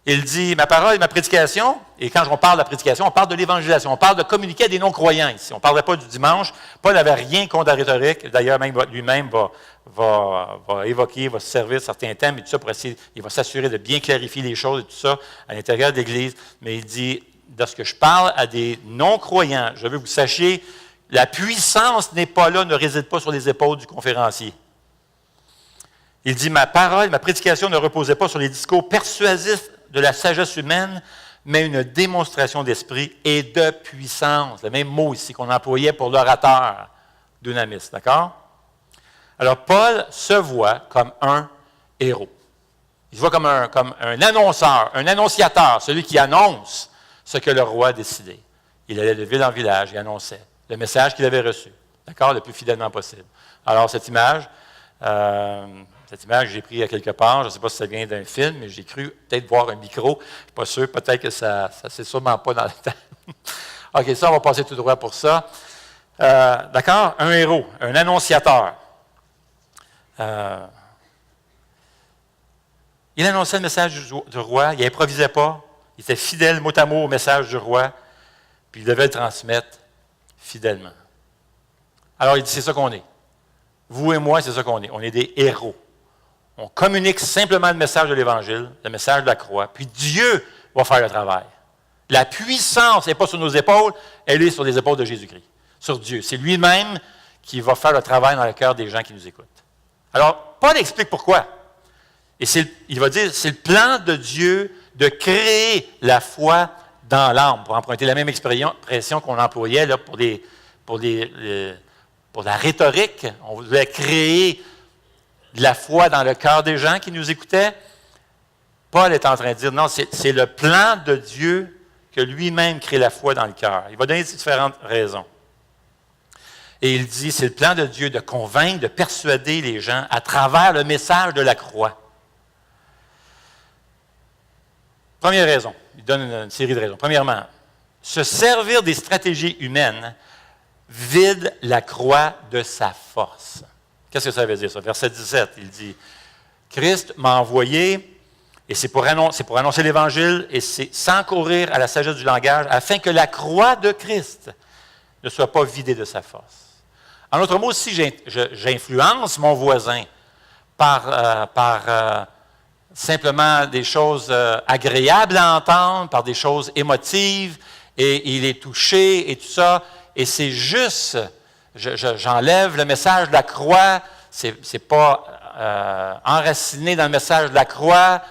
A: Il dit, ma parole et ma prédication, et quand on parle de la prédication, on parle de l'évangélisation, on parle de communiquer à des non-croyants ici. On ne parlerait pas du dimanche. Paul n'avait rien contre la rhétorique. D'ailleurs, même lui-même va évoquer, va se servir de certains thèmes et tout ça pour essayer, il va s'assurer de bien clarifier les choses et tout ça à l'intérieur de l'Église. Mais il dit, lorsque je parle à des non-croyants, je veux que vous sachiez, la puissance n'est pas là, ne réside pas sur les épaules du conférencier. Il dit, ma parole, ma prédication ne reposait pas sur les discours persuasifs de la sagesse humaine, mais une démonstration d'esprit et de puissance. Le même mot ici qu'on employait pour l'orateur, dunamis, d'accord? Alors, Paul se voit comme un héros. Il se voit comme un annonceur, un annonciateur, celui qui annonce ce que le roi a décidé. Il allait de ville en village et annonçait le message qu'il avait reçu, d'accord, le plus fidèlement possible. Alors, cette image, j'ai pris à quelque part, je ne sais pas si ça vient d'un film, mais j'ai cru peut-être voir un micro, je ne suis pas sûr, peut-être que ça ne c'est sûrement pas dans le temps. OK, ça, on va passer tout droit pour ça. D'accord? Un héros, un annonciateur. Il annonçait le message du roi, il n'improvisait pas, il était fidèle mot à mot au message du roi, puis il devait le transmettre fidèlement. Alors, il dit, c'est ça qu'on est. Vous et moi, c'est ça qu'on est. On est des héros. On communique simplement le message de l'Évangile, le message de la croix, puis Dieu va faire le travail. La puissance n'est pas sur nos épaules, elle est sur les épaules de Jésus-Christ, sur Dieu. C'est lui-même qui va faire le travail dans le cœur des gens qui nous écoutent. Alors, Paul explique pourquoi. Et il va dire, c'est le plan de Dieu de créer la foi dans l'âme, pour emprunter la même expression qu'on employait là, pour la rhétorique. On voulait créer de la foi dans le cœur des gens qui nous écoutaient. Paul est en train de dire, non, c'est le plan de Dieu que lui-même crée la foi dans le cœur. Il va donner différentes raisons. Et il dit, c'est le plan de Dieu de convaincre, de persuader les gens à travers le message de la croix. Première raison, il donne une série de raisons. Premièrement, se servir des stratégies humaines vide la croix de sa force. Qu'est-ce que ça veut dire, ça? Verset 17, il dit, Christ m'a envoyé, et c'est pour annoncer l'Évangile, et c'est sans courir à la sagesse du langage, afin que la croix de Christ ne soit pas vidée de sa force. En d'autres mots, si j'influence mon voisin par simplement des choses agréables à entendre, par des choses émotives, et il est touché et tout ça, et c'est juste, j'enlève le message de la croix, c'est pas enraciné dans le message de la croix,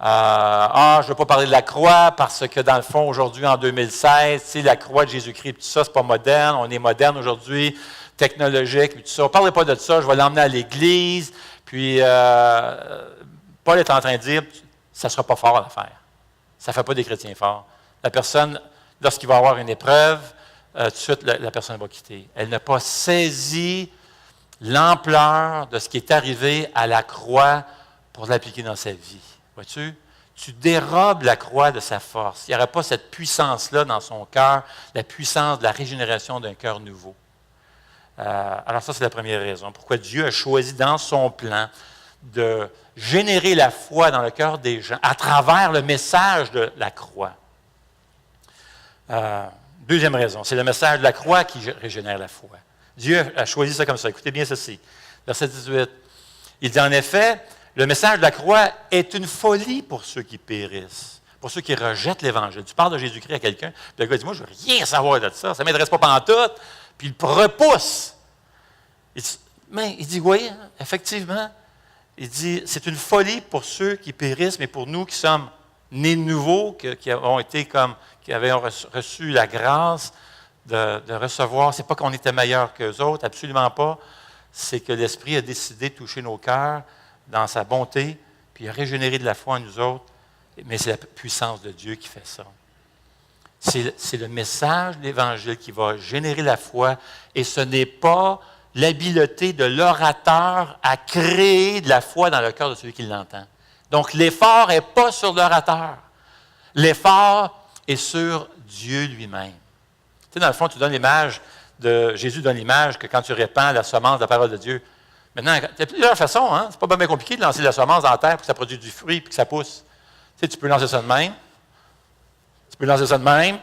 A: je ne veux pas parler de la croix parce que dans le fond, aujourd'hui, en 2016, la croix de Jésus-Christ, tout ça, c'est pas moderne, on est moderne aujourd'hui, technologique, puis tout ça. On ne parlera pas de ça, je vais l'emmener à l'Église, puis Paul est en train de dire, ça ne sera pas fort l'affaire. Ça ne fait pas des chrétiens forts. La personne, lorsqu'il va avoir une épreuve, tout de suite, la personne va quitter. Elle n'a pas saisi l'ampleur de ce qui est arrivé à la croix pour l'appliquer dans sa vie. Vois-tu? Tu dérobes la croix de sa force. Il n'y aurait pas cette puissance-là dans son cœur, la puissance de la régénération d'un cœur nouveau. Alors ça, c'est la première raison. Pourquoi Dieu a choisi dans son plan de générer la foi dans le cœur des gens à travers le message de la croix. Deuxième raison, c'est le message de la croix qui régénère la foi. Dieu a choisi ça comme ça. Écoutez bien ceci. Verset 18. Il dit en effet, le message de la croix est une folie pour ceux qui périssent, pour ceux qui rejettent l'Évangile. Tu parles de Jésus-Christ à quelqu'un, puis le gars dit, moi, je ne veux rien savoir de ça, ça ne m'intéresse pas pantoute, puis il repousse. Il dit, oui, effectivement. Il dit, c'est une folie pour ceux qui périssent, mais pour nous qui sommes nés de nouveau, qui avaient reçu la grâce de recevoir, ce n'est pas qu'on était meilleurs qu'eux autres, absolument pas. C'est que l'Esprit a décidé de toucher nos cœurs dans sa bonté, puis il a régénéré de la foi en nous autres, mais c'est la puissance de Dieu qui fait ça. C'est le message de l'Évangile qui va générer la foi, et ce n'est pas l'habileté de l'orateur à créer de la foi dans le cœur de celui qui l'entend. Donc, l'effort n'est pas sur l'orateur. L'effort est sur Dieu lui-même. Tu sais, dans le fond, Jésus donne l'image que quand tu répands la semence de la parole de Dieu, maintenant, il y a plusieurs façons, hein? C'est pas bien compliqué de lancer la semence dans la terre pour que ça produise du fruit et que ça pousse. Tu sais, tu peux lancer ça de même. Tu peux lancer ça de même.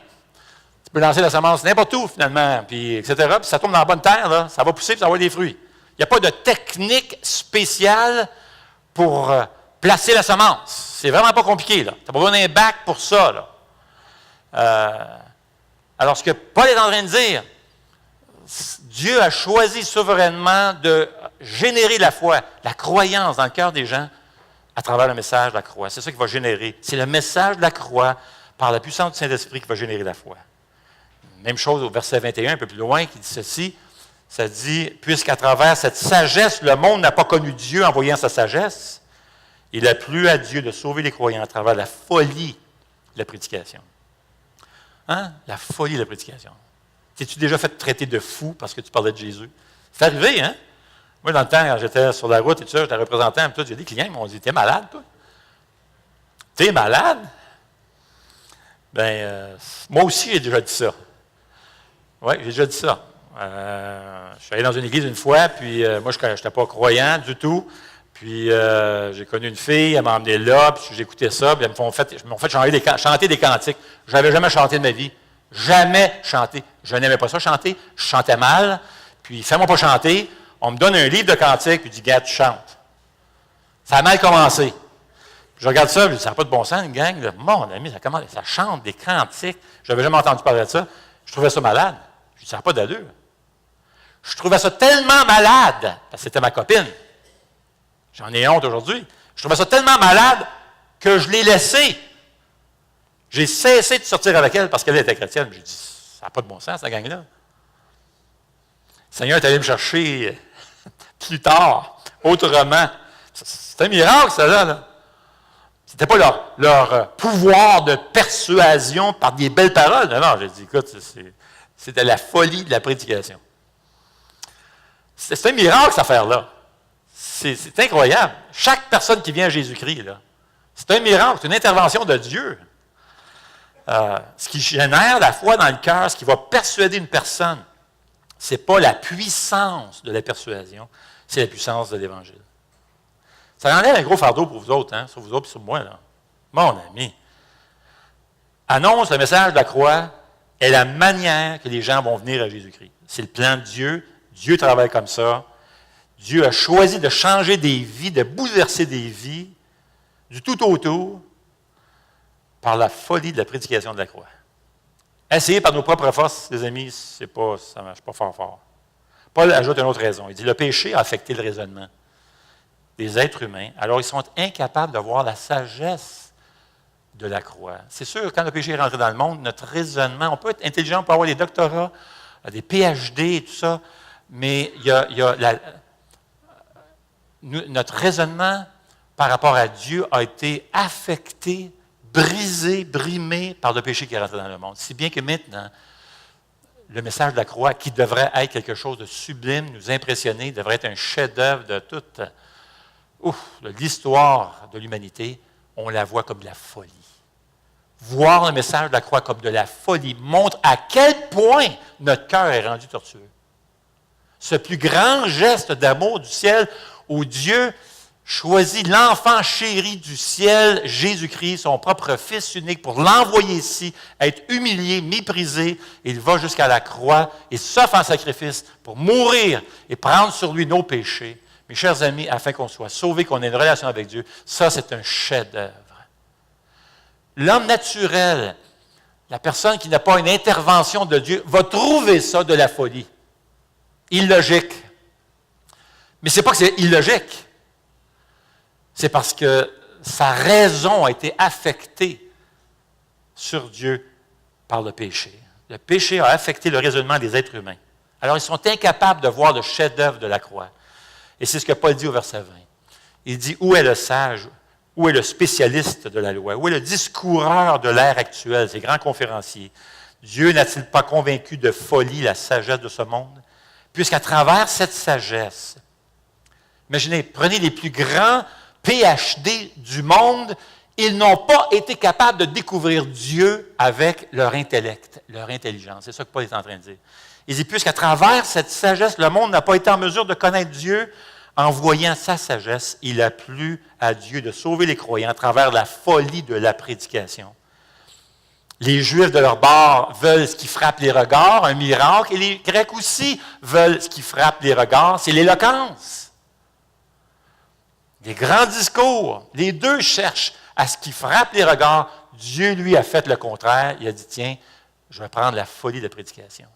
A: Tu peux lancer la semence n'importe où, finalement, puis etc. Puis ça tombe dans la bonne terre, là, ça va pousser et ça va avoir des fruits. Il n'y a pas de technique spéciale pour placer la semence. C'est vraiment pas compliqué, là. Tu n'as pas besoin d'un bac pour ça, là. Alors, ce que Paul est en train de dire, Dieu a choisi souverainement de générer la foi, la croyance dans le cœur des gens à travers le message de la croix. C'est ça qui va générer. C'est le message de la croix par la puissance du Saint-Esprit qui va générer la foi. Même chose au verset 21, un peu plus loin, qui dit ceci. Ça dit, puisqu'à travers cette sagesse, le monde n'a pas connu Dieu en voyant sa sagesse, il a plu à Dieu de sauver les croyants à travers la folie de la prédication. Hein? La folie de la prédication. T'es-tu déjà fait traiter de fou parce que tu parlais de Jésus? C'est arrivé, hein? Moi, dans le temps, quand j'étais sur la route et tout ça, j'étais représentant, et tout, j'ai des clients qui m'ont dit, t'es malade, toi? T'es malade? Moi aussi, j'ai déjà dit ça. Oui, j'ai déjà dit ça. Je suis allé dans une église une fois, puis moi, je n'étais pas croyant du tout. Puis j'ai connu une fille, elle m'a emmené là, puis j'écoutais ça, puis ils m'ont fait chanter des cantiques. Je n'avais jamais chanté de ma vie. Jamais chanté. Je n'aimais pas ça chanter. Je chantais mal. puis fais-moi pas chanter. On me donne un livre de cantiques, puis il dit, gars, tu chantes. Ça a mal commencé. Je regarde ça, je dis, ça n'a pas de bon sens, une gang. Là. Mon ami, ça chante des cantiques. Je n'avais jamais entendu parler de ça. Je trouvais ça malade. Je dis, ça n'a pas d'allure. Je trouvais ça tellement malade, parce que c'était ma copine. J'en ai honte aujourd'hui. Je trouvais ça tellement malade que je l'ai laissée. J'ai cessé de sortir avec elle parce qu'elle était chrétienne. J'ai dit, ça n'a pas de bon sens, cette gang-là. Le Seigneur est allé me chercher plus tard, autrement. C'est un miracle, ça, là. Ce n'était pas leur pouvoir de persuasion par des belles paroles. Non, j'ai dit, écoute, c'était la folie de la prédication. C'est un miracle, cette affaire-là. C'est incroyable. Chaque personne qui vient à Jésus-Christ, là, c'est un miracle, c'est une intervention de Dieu. Ce qui génère la foi dans le cœur, ce qui va persuader une personne, ce n'est pas la puissance de la persuasion, c'est la puissance de l'Évangile. Ça enlève un gros fardeau pour vous autres, hein, sur vous autres et sur moi. Là. Mon ami, annonce le message de la croix est la manière que les gens vont venir à Jésus-Christ. C'est le plan de Dieu. Dieu travaille comme ça. Dieu a choisi de changer des vies, de bouleverser des vies, du tout autour, par la folie de la prédication de la croix. Essayer par nos propres forces, les amis, ça ne marche pas fort. Paul ajoute une autre raison. Il dit, le péché a affecté le raisonnement des êtres humains, alors ils sont incapables de voir la sagesse de la croix. C'est sûr, quand le péché est rentré dans le monde, notre raisonnement, on peut être intelligent, on peut avoir des doctorats, des PhD et tout ça, mais notre raisonnement par rapport à Dieu a été affecté, brisé, brimé par le péché qui est rentré dans le monde. Si bien que maintenant, le message de la croix, qui devrait être quelque chose de sublime, nous impressionner, devrait être un chef-d'œuvre de toute de l'histoire de l'humanité, on la voit comme de la folie. Voir le message de la croix comme de la folie montre à quel point notre cœur est rendu tortueux. Ce plus grand geste d'amour du ciel où Dieu choisit l'enfant chéri du ciel, Jésus-Christ, son propre Fils unique, pour l'envoyer ici, être humilié, méprisé. Il va jusqu'à la croix et s'offre en sacrifice pour mourir et prendre sur lui nos péchés. Mes chers amis, afin qu'on soit sauvés, qu'on ait une relation avec Dieu, ça, c'est un chef-d'œuvre. L'homme naturel, la personne qui n'a pas une intervention de Dieu, va trouver ça de la folie. Illogique. Mais ce n'est pas que c'est illogique. C'est parce que sa raison a été affectée sur Dieu par le péché. Le péché a affecté le raisonnement des êtres humains. Alors, ils sont incapables de voir le chef-d'œuvre de la croix. Et c'est ce que Paul dit au verset 20. Il dit, où est le sage? Où est le spécialiste de la loi? Où est le discoureur de l'ère actuelle, ces grands conférenciers? Dieu n'a-t-il pas convaincu de folie la sagesse de ce monde? Puisqu'à travers cette sagesse, imaginez, prenez les plus grands PhD du monde, ils n'ont pas été capables de découvrir Dieu avec leur intellect, leur intelligence. C'est ça que Paul est en train de dire. Il dit, puisqu'à travers cette sagesse, le monde n'a pas été en mesure de connaître Dieu, en voyant sa sagesse, il a plu à Dieu de sauver les croyants à travers la folie de la prédication. Les Juifs de leur bord veulent ce qui frappe les regards, un miracle, et les Grecs aussi veulent ce qui frappe les regards, c'est l'éloquence. Des grands discours, les deux cherchent à ce qui frappe les regards. Dieu, lui, a fait le contraire. Il a dit, tiens, je vais prendre la folie de la prédication.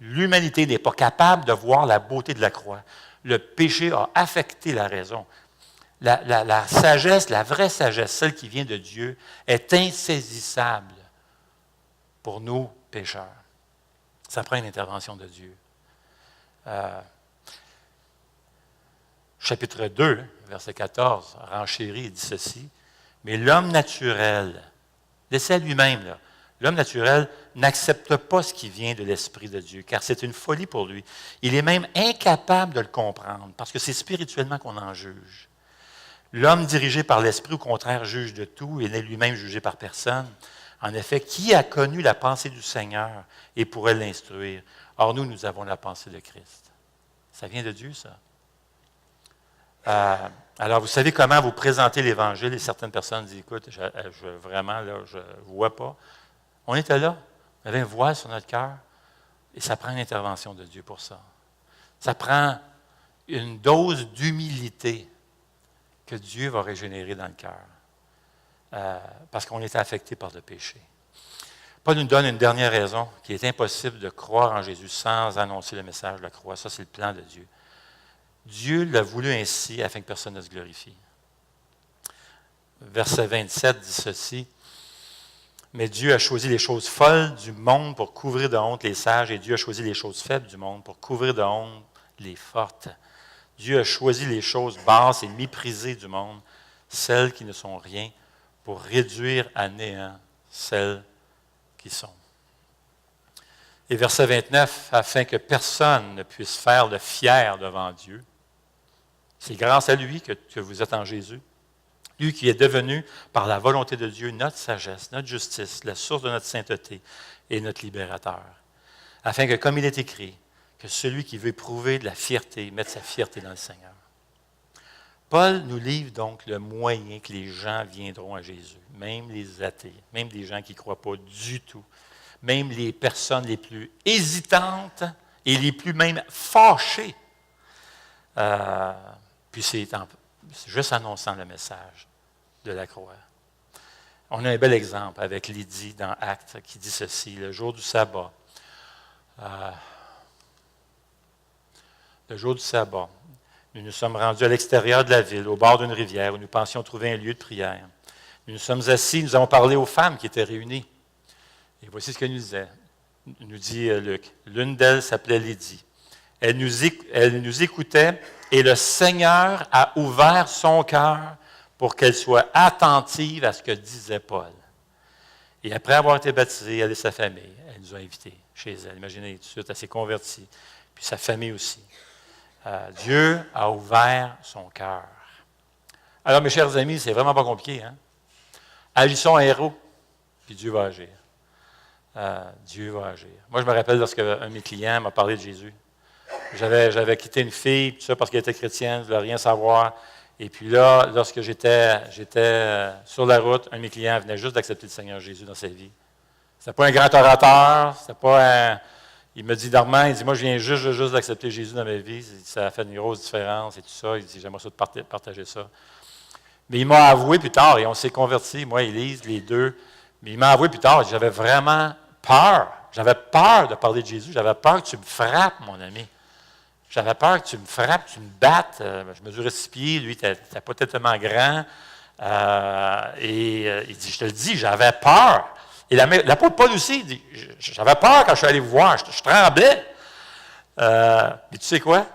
A: L'humanité n'est pas capable de voir la beauté de la croix. Le péché a affecté la raison. La sagesse, la vraie sagesse, celle qui vient de Dieu, est insaisissable pour nous, pécheurs. Ça prend une intervention de Dieu. Chapitre 2, verset 14, renchérit et dit ceci, « Mais l'homme naturel, laissez à lui-même, là, l'homme naturel n'accepte pas ce qui vient de l'Esprit de Dieu, car c'est une folie pour lui. Il est même incapable de le comprendre, parce que c'est spirituellement qu'on en juge. L'homme dirigé par l'Esprit, au contraire, juge de tout et n'est lui-même jugé par personne. En effet, qui a connu la pensée du Seigneur et pourrait l'instruire? Or, nous avons la pensée de Christ. » Ça vient de Dieu, ça. Alors, vous savez comment vous présentez l'Évangile et certaines personnes disent, écoute, vraiment, là, je ne vois pas. On était là, on avait un voile sur notre cœur et ça prend une intervention de Dieu pour ça. Ça prend une dose d'humilité que Dieu va régénérer dans le cœur, parce qu'on est affecté par le péché. Paul nous donne une dernière raison, qu'il est impossible de croire en Jésus sans annoncer le message de la croix. Ça, c'est le plan de Dieu. Dieu l'a voulu ainsi afin que personne ne se glorifie. Verset 27 dit ceci. Mais Dieu a choisi les choses folles du monde pour couvrir de honte les sages, et Dieu a choisi les choses faibles du monde pour couvrir de honte les fortes. Dieu a choisi les choses basses et méprisées du monde, celles qui ne sont rien, pour réduire à néant celles qui sont. Et verset 29, afin que personne ne puisse faire le fier devant Dieu. C'est grâce à lui que vous êtes en Jésus. Lui qui est devenu, par la volonté de Dieu, notre sagesse, notre justice, la source de notre sainteté et notre libérateur. Afin que, comme il est écrit, que celui qui veut éprouver de la fierté mette sa fierté dans le Seigneur. Paul nous livre donc le moyen que les gens viendront à Jésus, même les athées, même des gens qui ne croient pas du tout, même les personnes les plus hésitantes et les plus même fâchées. Puis c'est juste annonçant le message de la croix. On a un bel exemple avec Lydie dans Actes qui dit ceci, le jour du sabbat. Le jour du sabbat, nous nous sommes rendus à l'extérieur de la ville, au bord d'une rivière, où nous pensions trouver un lieu de prière. Nous nous sommes assis, nous avons parlé aux femmes qui étaient réunies. Et voici ce qu'elle nous disait, nous dit Luc. L'une d'elles s'appelait Lydie. Elle nous écoutait et le Seigneur a ouvert son cœur pour qu'elle soit attentive à ce que disait Paul. Et après avoir été baptisée, elle et sa famille, elle nous a invités chez elle. Imaginez, tout de suite, elle s'est convertie. Puis sa famille aussi. Dieu a ouvert son cœur. Alors, mes chers amis, c'est vraiment pas compliqué. Hein? Agissons en héros, puis Dieu va agir. Dieu va agir. Moi, je me rappelle lorsque un de mes clients m'a parlé de Jésus. J'avais quitté une fille, tout ça parce qu'elle était chrétienne, je ne voulais rien savoir. Et puis là, lorsque j'étais sur la route, un de mes clients venait juste d'accepter le Seigneur Jésus dans sa vie. Ce n'était pas un grand orateur, c'était pas un... Il me dit, Normand, il dit, moi, je viens juste d'accepter Jésus dans ma vie. Ça a fait une grosse différence et tout ça. Il dit, j'aimerais ça de partager ça. Mais il m'a avoué plus tard, et on s'est convertis, moi et Élise, les deux. Mais il m'a avoué plus tard, j'avais vraiment peur. J'avais peur de parler de Jésus. J'avais peur que tu me frappes, mon ami. J'avais peur que tu me frappes, que tu me battes. Je mesurais 6 pieds, lui, il n'était pas tellement grand. Il dit, je te le dis, j'avais peur. Et l'apôtre Paul aussi, il dit, j'avais peur quand je suis allé vous voir, je tremblais. Mais tu sais quoi?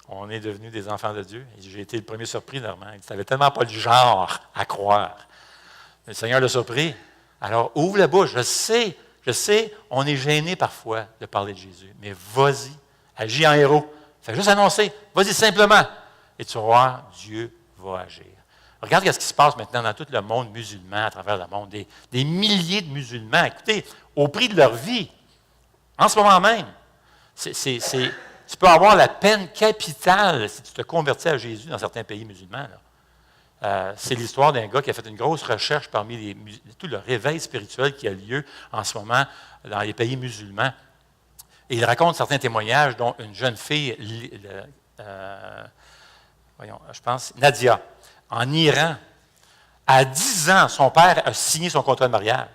A: On est devenus des enfants de Dieu. J'ai été le premier surpris, Normand. Il dit, tu n'avais tellement pas le genre à croire. Mais le Seigneur l'a surpris. Alors, ouvre la bouche. Je sais, on est gêné parfois de parler de Jésus. Mais vas-y, agis en héros. Fais juste annoncer. Vas-y simplement. Et tu vas voir, Dieu va agir. Regarde ce qui se passe maintenant dans tout le monde musulman, à travers le monde. Des milliers de musulmans, écoutez, au prix de leur vie, en ce moment même. Tu peux avoir la peine capitale si tu te convertis à Jésus dans certains pays musulmans. C'est l'histoire d'un gars qui a fait une grosse recherche parmi tout le réveil spirituel qui a lieu en ce moment dans les pays musulmans. Et il raconte certains témoignages, dont une jeune fille, je pense, Nadia, en Iran. À 10 ans, son père a signé son contrat de mariage.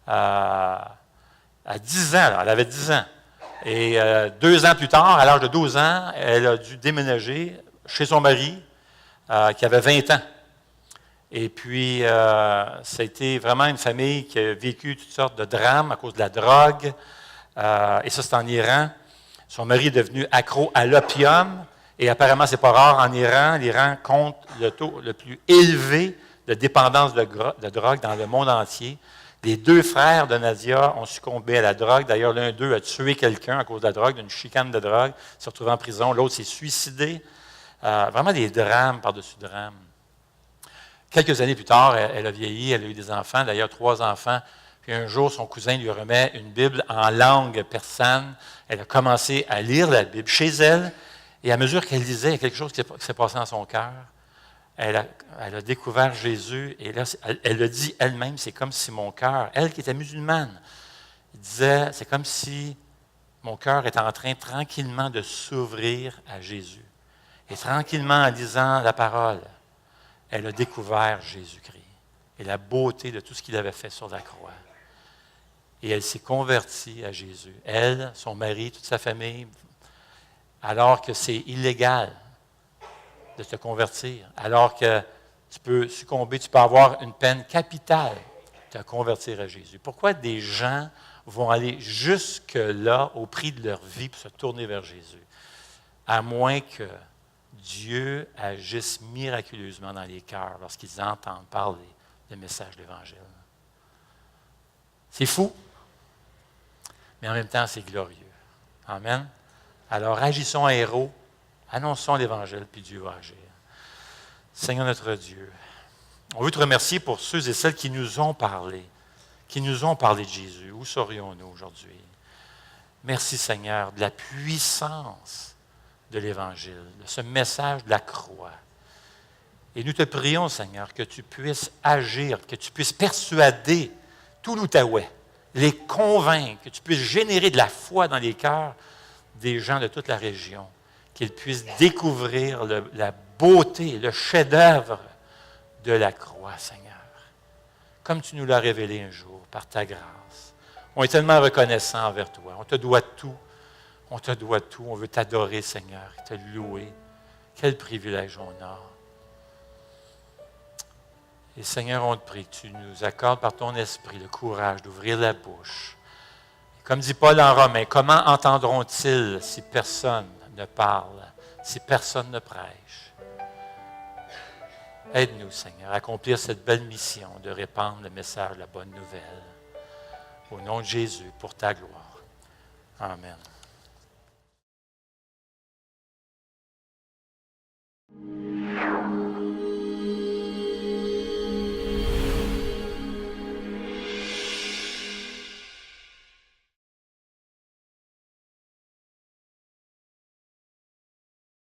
A: À 10 ans, elle avait 10 ans. Et 2 ans plus tard, à l'âge de 12 ans, elle a dû déménager chez son mari, qui avait 20 ans. Et puis, ça a été vraiment une famille qui a vécu toutes sortes de drames à cause de la drogue. Et ça, c'est en Iran. Son mari est devenu accro à l'opium. Et apparemment, ce n'est pas rare en Iran. L'Iran compte le taux le plus élevé de dépendance de drogue dans le monde entier. Les 2 frères de Nadia ont succombé à la drogue. D'ailleurs, l'un d'eux a tué quelqu'un à cause de la drogue, d'une chicane de drogue. Il s'est retrouvé en prison. L'autre s'est suicidé. Vraiment des drames par-dessus drames. Quelques années plus tard, elle a vieilli, elle a eu des enfants, d'ailleurs 3 enfants. Puis un jour, son cousin lui remet une Bible en langue persane. Elle a commencé à lire la Bible chez elle. Et à mesure qu'elle lisait, il y a quelque chose qui s'est passé dans son cœur. Elle a découvert Jésus. Et là, elle le dit elle-même, c'est comme si mon cœur, elle qui était musulmane, disait, c'est comme si mon cœur est en train tranquillement de s'ouvrir à Jésus. Et tranquillement, en lisant la parole, elle a découvert Jésus-Christ et la beauté de tout ce qu'il avait fait sur la croix. Et elle s'est convertie à Jésus. Elle, son mari, toute sa famille, alors que c'est illégal de te convertir, alors que tu peux succomber, tu peux avoir une peine capitale de te convertir à Jésus. Pourquoi des gens vont aller jusque-là au prix de leur vie pour se tourner vers Jésus? À moins que Dieu agisse miraculeusement dans les cœurs lorsqu'ils entendent parler le message de l'Évangile. C'est fou, mais en même temps, c'est glorieux. Amen. Alors, agissons en héros, annonçons l'Évangile, puis Dieu va agir. Seigneur notre Dieu, on veut te remercier pour ceux et celles qui nous ont parlé de Jésus. Où serions-nous aujourd'hui? Merci, Seigneur, de la puissance de l'Évangile, de ce message de la croix. Et nous te prions, Seigneur, que tu puisses agir, que tu puisses persuader tout l'Outaouais, les convaincre, que tu puisses générer de la foi dans les cœurs des gens de toute la région, qu'ils puissent découvrir la beauté, le chef-d'œuvre de la croix, Seigneur. Comme tu nous l'as révélé un jour, par ta grâce. On est tellement reconnaissant envers toi. On te doit tout. On te doit tout. On veut t'adorer, Seigneur, te louer. Quel privilège on a. Et Seigneur, on te prie que tu nous accordes par ton esprit le courage d'ouvrir la bouche. Comme dit Paul en Romains, comment entendront-ils si personne ne parle, si personne ne prêche? Aide-nous, Seigneur, à accomplir cette belle mission de répandre le message de la bonne nouvelle. Au nom de Jésus, pour ta gloire. Amen.